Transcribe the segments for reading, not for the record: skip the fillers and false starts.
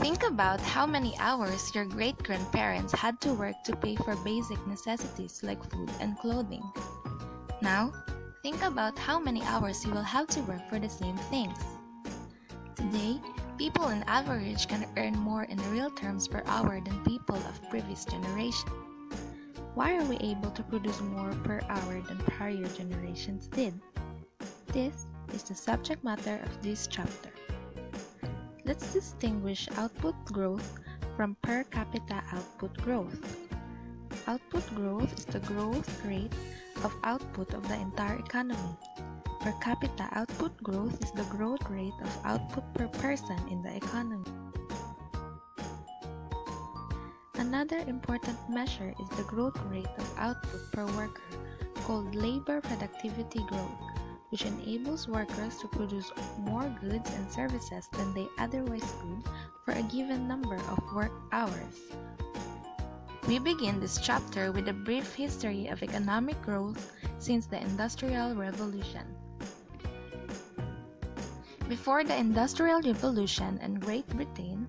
Think about how many hours your great-grandparents had to work to pay for basic necessities like food and clothing. Now, think about how many hours you will have to work for the same things. Today, people on average can earn more in real terms per hour than people of previous generation. Why are we able to produce more per hour than prior generations did? This is the subject matter of this chapter. Let's distinguish output growth from per capita output growth. Output growth is the growth rate of output of the entire economy. Per capita output growth is the growth rate of output per person in the economy. Another important measure is the growth rate of output per worker, called labor productivity growth, which enables workers to produce more goods and services than they otherwise could for a given number of work hours. We begin this chapter with a brief history of economic growth since the Industrial Revolution. Before the Industrial Revolution in Great Britain,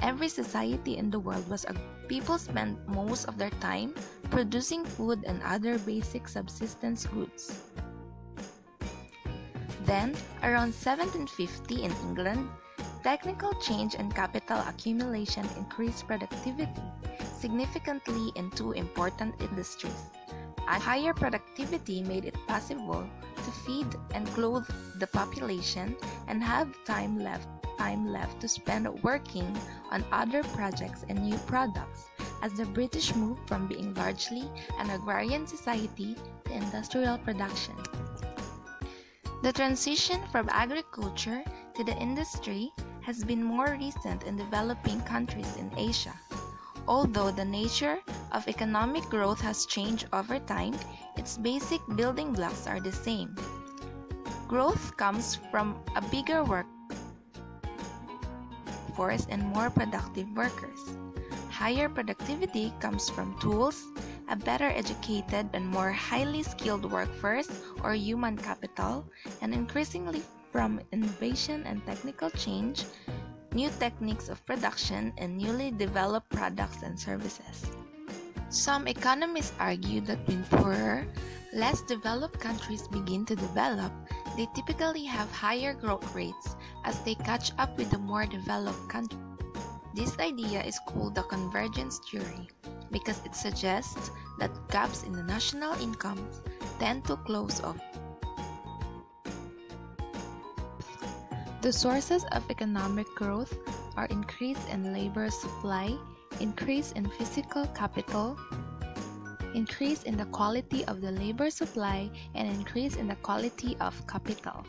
every society in the world was a people spent most of their time producing food and other basic subsistence goods. Then, around 1750 in England, technical change and capital accumulation increased productivity significantly in two important industries. A higher productivity made it possible to feed and clothe the population and have time left to spend working on other projects and new products as the British moved from being largely an agrarian society to industrial production. The transition from agriculture to the industry has been more recent in developing countries in Asia. Although the nature of economic growth has changed over time, its basic building blocks are the same. Growth comes from a bigger workforce and more productive workers. Higher productivity comes from tools, a better educated and more highly skilled workforce or human capital, and increasingly from innovation and technical change, new techniques of production, and newly developed products and services. Some economists argue that when poorer, less developed countries begin to develop, they typically have higher growth rates as they catch up with the more developed countries. This idea is called the convergence theory because it suggests that gaps in the national incomes tend to close off. The sources of economic growth are increase in labor supply, increase in physical capital, increase in the quality of the labor supply, and increase in the quality of capital.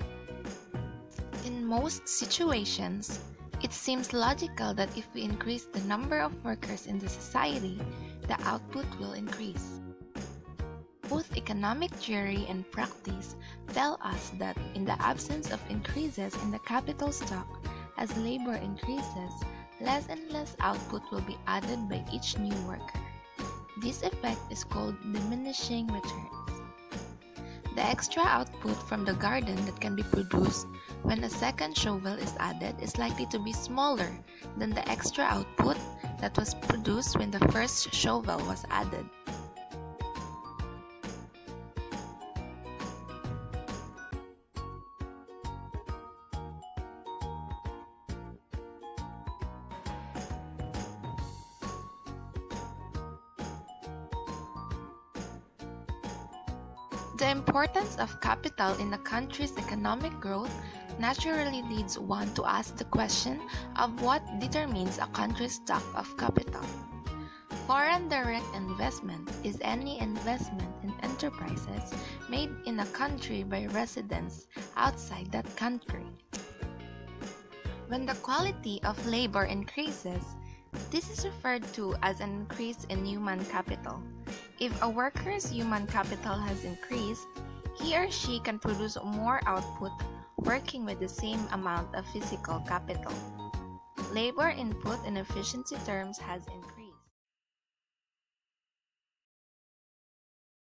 In most situations, it seems logical that if we increase the number of workers in the society, the output will increase. Both economic theory and practice tell us that in the absence of increases in the capital stock, as labor increases, less and less output will be added by each new worker. This effect is called diminishing returns. The extra output from the garden that can be produced when a second shovel is added is likely to be smaller than the extra output that was produced when the first shovel was added. The importance of capital in a country's economic growth naturally leads one to ask the question of what determines a country's stock of capital. Foreign direct investment is any investment in enterprises made in a country by residents outside that country. When the quality of labor increases, this is referred to as an increase in human capital. If a worker's human capital has increased, he or she can produce more output working with the same amount of physical capital. Labor input in efficiency terms has increased.